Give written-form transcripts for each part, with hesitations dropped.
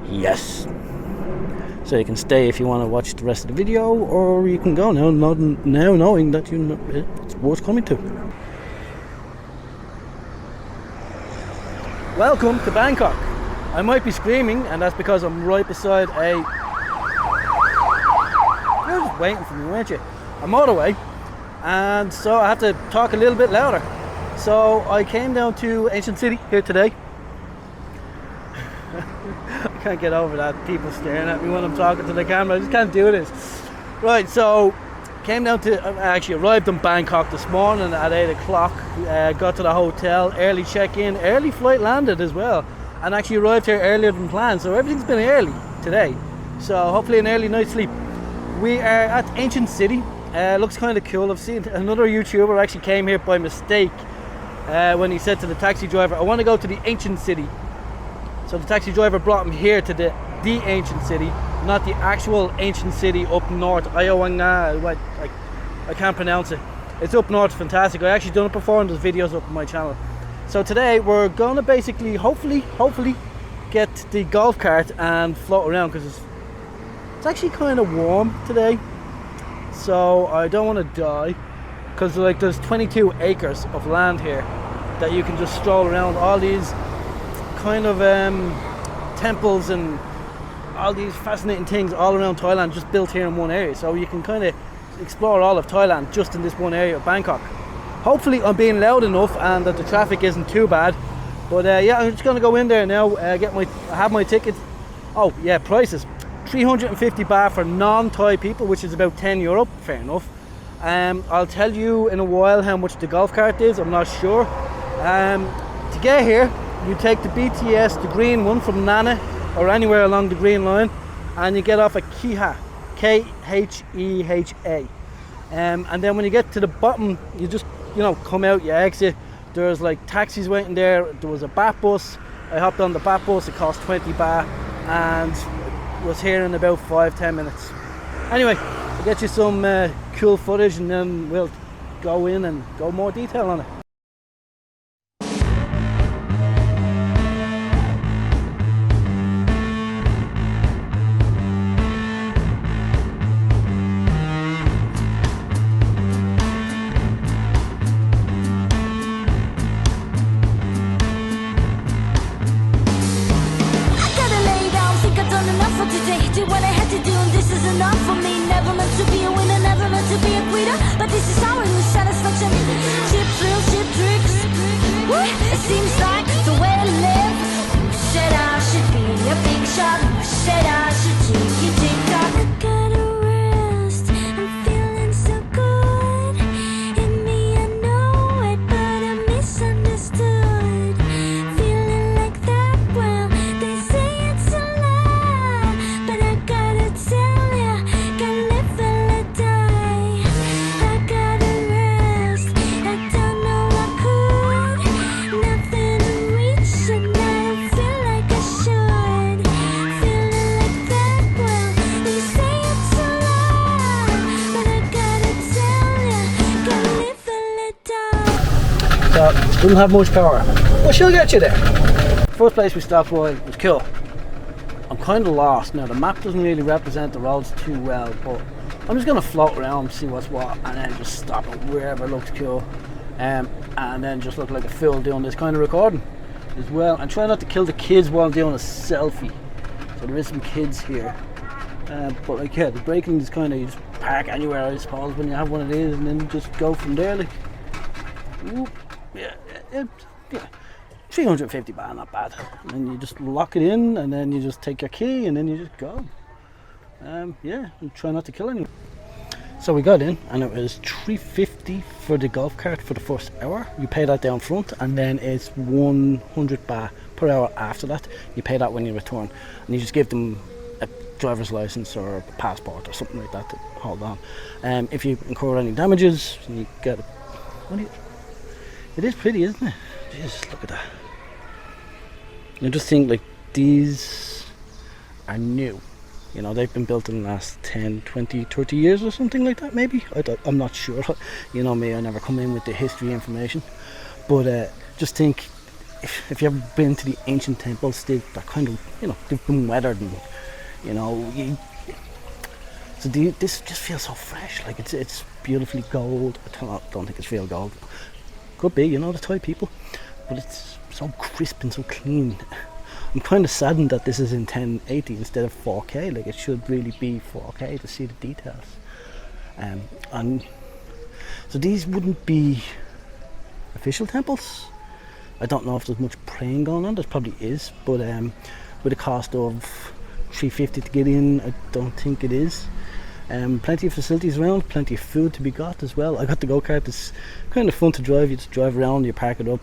Yes. So you can stay if you want to watch the rest of the video, or you can go now, knowing that it's worth coming to. Welcome to Bangkok. I might be screaming, and that's because I'm right beside You're just waiting for me, weren't you? A motorway, and so I have to talk a little bit louder. So I came down to Ancient City here today. I can't get over that, people staring at me when I'm talking to the camera. I just can't do this. Right, so came down to, actually arrived in Bangkok this morning at 8 o'clock. Got to the hotel, early check-in, early flight landed as well, and actually arrived here earlier than planned. So everything's been early today. So hopefully an early night's sleep. We are at Ancient City. Looks kind of cool. I've seen another YouTuber actually came here by mistake when he said to the taxi driver, I want to go to the Ancient City. So the taxi driver brought him here to the Ancient City, not the actual Ancient City up north. I can't pronounce it. It's up north, fantastic. I actually done it before, and there's videos up on my channel. So today we're gonna basically, hopefully, get the golf cart and float around, because it's actually kind of warm today. So I don't want to die, because there's 22 acres of land here that you can just stroll around. All these kind of temples and all these fascinating things all around Thailand, just built here in one area, so you can kind of explore all of Thailand just in this one area of Bangkok. Hopefully I'm being loud enough and that the traffic isn't too bad, but yeah, I'm just going to go in there now. I have my ticket. Oh yeah, prices 350 baht for non-Thai people, which is about €10. Fair enough. I'll tell you in a while how much the golf cart is. I'm not sure. To get here, you take the BTS, the green one from Nana, or anywhere along the green line, and you get off at Keha, K-H-E-H-A. And then when you get to the bottom, you just, come out, you exit. There's taxis waiting there. There was a bat bus. I hopped on the bat bus. It cost 20 baht, and was here in about 5-10 minutes. Anyway, I'll get you some cool footage, and then we'll go in and go more detail on it. But this is our new satisfaction. Cheap thrills, cheap tricks. It seems like the way to live. Who said I should be a big shot? Who said I should take it, tick tock? I gotta rest. I'm feeling so good. In me, I know it, but I'm misunderstood. Feeling like that, well, they say it's a lie, but I gotta tell ya, gotta live and let die. I gotta rest. I don't know I could. Nothing to reach, and I don't feel like I should. Feeling like that, well, they say it's a lie, but I gotta tell ya, gotta live and let die. So didn't have much power. Well, she'll get you there. First place we stopped by was cool. I'm kind of lost now. The map doesn't really represent the roads too well, but I'm just gonna float around, see what's what, and then just stop at wherever looks cool, and then just look like a fool doing this kind of recording as well, and try not to kill the kids while doing a selfie. So there is some kids here, but yeah, the braking is kind of, you just park anywhere, I suppose, when you have one of these, and then just go from there. Yeah, 350 baht, not bad. And then you just lock it in, and then you just take your key, and then you just go. Yeah, and try not to kill anyone. So we got in, and it was 350 for the golf cart for the first hour. You pay that down front, and then it's 100 baht per hour after that. You pay that when you return, and you just give them a driver's license or a passport or something like that to hold on. If you incur any damages, you get it is pretty, isn't it? Jesus, look at that. You just think these are new. They've been built in the last 10, 20, 30 years or something like that, maybe. I'm not sure. You know me, I never come in with the history information. But just think, if you've ever been to the ancient temples, they're kind of, they've been weathered, and this just feels so fresh. Like it's beautifully gold. I don't think it's real gold. Could be, the Thai people, but it's so crisp and so clean. I'm kind of saddened that this is in 1080 instead of 4K. Like, it should really be 4K to see the details. And so these wouldn't be official temples. I don't know if there's much praying going on. There probably is, but with a cost of $350 to get in, I don't think it is. Plenty of facilities around, plenty of food to be got as well. I got the go-kart. It's kind of fun to drive. You just drive around, you park it up.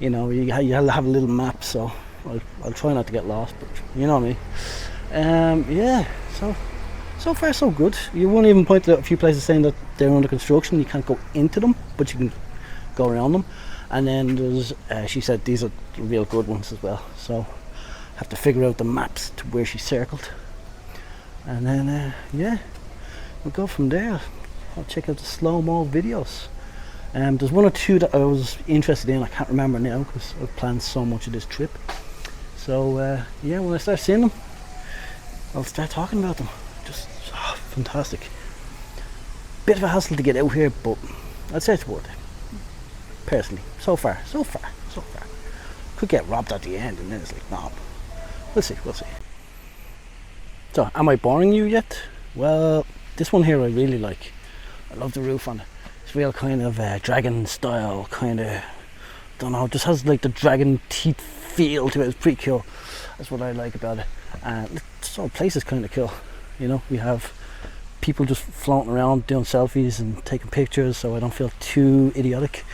You have a little map, so I'll try not to get lost, but you know me. So far so good. You won't even point out a few places saying that they're under construction. You can't go into them, but you can go around them. And then there's, she said these are the real good ones as well. So have to figure out the maps to where she circled. And then, we'll go from there. I'll check out the slow-mo videos. There's one or two that I was interested in. I can't remember now because I've planned so much of this trip. So, when I start seeing them, I'll start talking about them. Just fantastic. Bit of a hassle to get out here, but I'd say it's worth it. Personally, so far. Could get robbed at the end, and then it's like, no. We'll see. So, am I boring you yet? Well, this one here I really like. I love the roof on it. It's real kind of dragon style, kind of, don't know, just has like the dragon teeth feel to it. It's pretty cool. That's what I like about it. And this whole place is kind of cool. We have people just floating around doing selfies and taking pictures, so I don't feel too idiotic.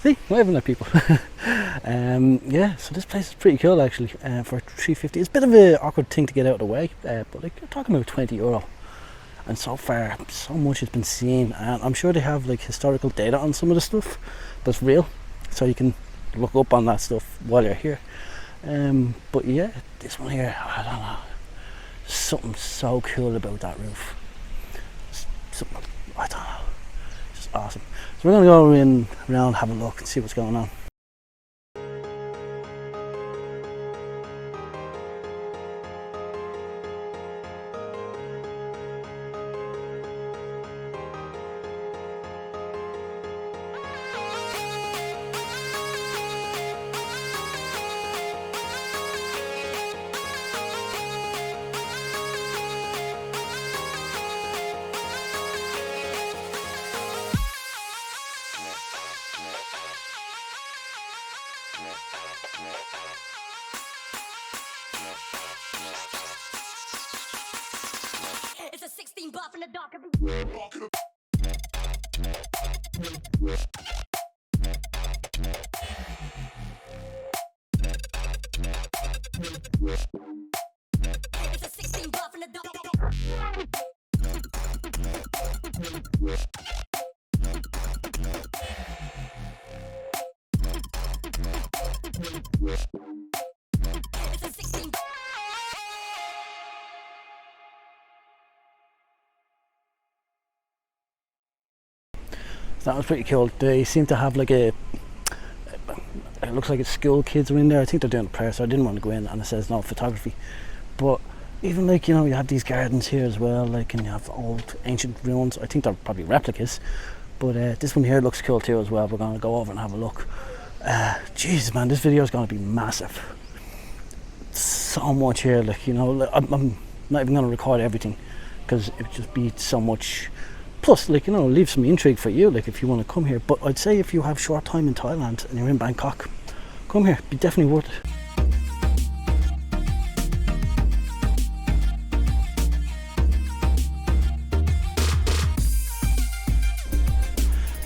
See, waving at people. So this place is pretty cool actually. For $350, it's a bit of an awkward thing to get out of the way, but like, you're talking about €20. And so far, so much has been seen, and I'm sure they have like historical data on some of the stuff that's real, so you can look up on that stuff while you're here. But yeah, this one here, I don't know, something so cool about that roof. Something, I don't know, just awesome. So we're gonna go around, have a look and see what's going on. It's a 16 buff in the dark. It's a 16 buff in the dark. It's a 16 buff. That was pretty cool. They seem to have like it looks like it's school kids are in there. I think they're doing a prayer, so I didn't want to go in, and it says no photography. But even like, you have these gardens here as well, like, and you have old ancient ruins. I think they're probably replicas, but this one here looks cool too as well. We're going to go over and have a look. Jesus man, this video is going to be massive. So much here, like, I'm not even going to record everything because it would just be so much. Plus, like, leave some intrigue for you, like, if you want to come here. But I'd say if you have short time in Thailand and you're in Bangkok, come here. It'd be definitely worth it.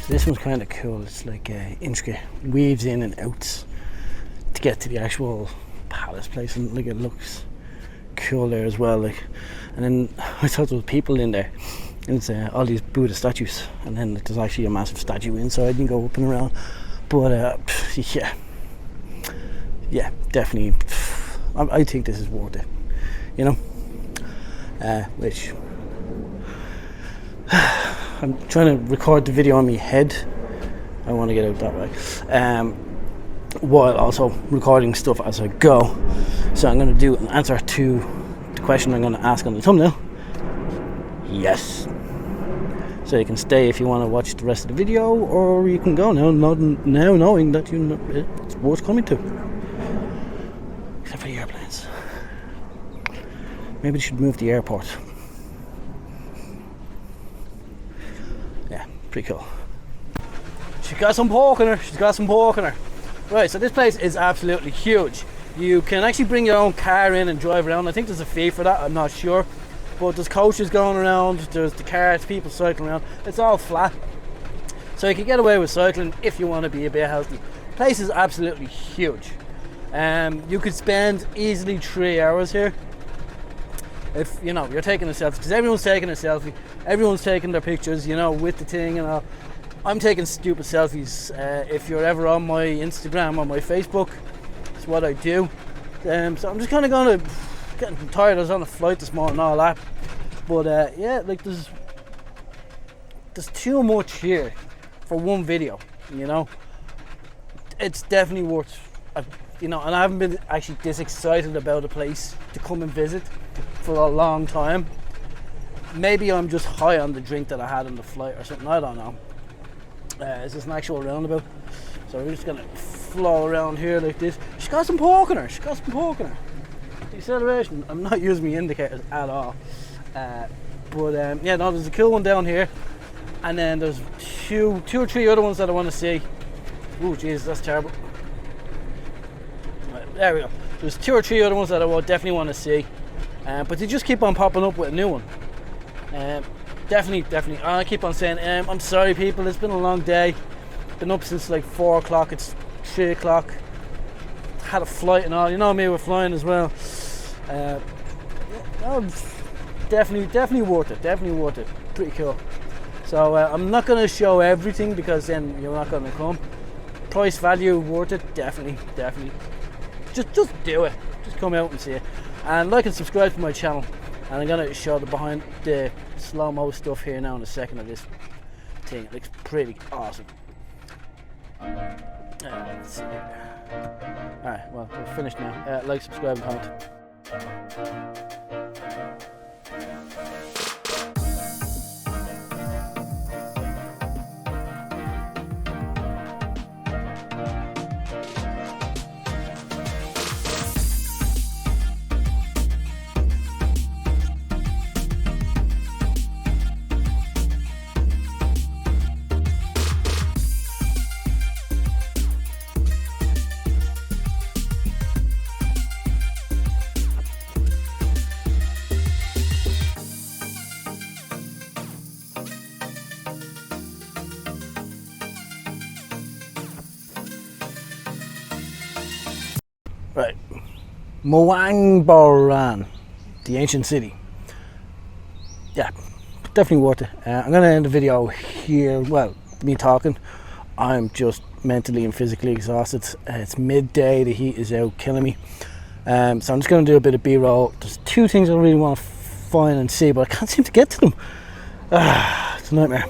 So this one's kind of cool. It's like intricate, weaves in and outs to get to the actual palace place, and like, it looks cool there as well. Like, and then I thought there was people in there. It's all these Buddha statues, and then there's actually a massive statue inside. You can go up and around, but yeah, definitely. I think this is worth it, which I'm trying to record the video on my head, I want to get out that way. While also recording stuff as I go. So I'm going to do an answer to the question I'm going to ask on the thumbnail. Yes. So you can stay if you want to watch the rest of the video, or you can go now knowing that it's worth coming to. Except for the airplanes. Maybe they should move the airport. Yeah, pretty cool. She's got some pork in her. She's got some pork in her. Right, so this place is absolutely huge. You can actually bring your own car in and drive around. I think there's a fee for that, I'm not sure. But there's coaches going around, there's the cars, people cycling around. It's all flat. So you can get away with cycling if you want to be a bit healthy. The place is absolutely huge. You could spend easily 3 hours here. If you know you're taking a selfie, because everyone's taking a selfie, everyone's taking their pictures, you know, with the thing and all. I'm taking stupid selfies. If you're ever on my Instagram or my Facebook, it's what I do. So I'm just kind of going to getting tired. I was on a flight this morning and all that, but yeah, like there's too much here for one video, you know. It's definitely worth, you know, and I haven't been actually this excited about a place to come and visit for a long time. Maybe I'm just high on the drink that I had on the flight or something, I don't know. Is this an actual roundabout? So we're just gonna flow around here like this. She's got some pork in her. She's got some pork in her. Deceleration. I'm not using my indicators at all. Yeah, no, there's a cool one down here, and then there's two or three other ones that I want to see. Oh, jeez, that's terrible. Right, there we go. There's 2 or 3 other ones that I will definitely want to see, but they just keep on popping up with a new one. Definitely. I keep on saying, I'm sorry, people. It's been a long day. Been up since like 4 o'clock. It's 3 o'clock. Had a flight and all. You know me, we're flying as well. Definitely worth it. Definitely worth it. Pretty cool. So I'm not going to show everything because then you're not going to come. Price value worth it. Definitely. Just do it. Just come out and see it. And like and subscribe to my channel. And I'm going to show the behind the slow-mo stuff here now in a second of this thing. It looks pretty awesome. Let's see here. Alright, well, we're finished now. Like, subscribe, and comment. Right, Moangboran, the ancient city. Yeah, definitely worth it. I'm going to end the video here. Well, me talking. I'm just mentally and physically exhausted. It's midday, the heat is out killing me. So I'm just going to do a bit of B-roll. There's 2 things I really want to find and see, but I can't seem to get to them. It's a nightmare.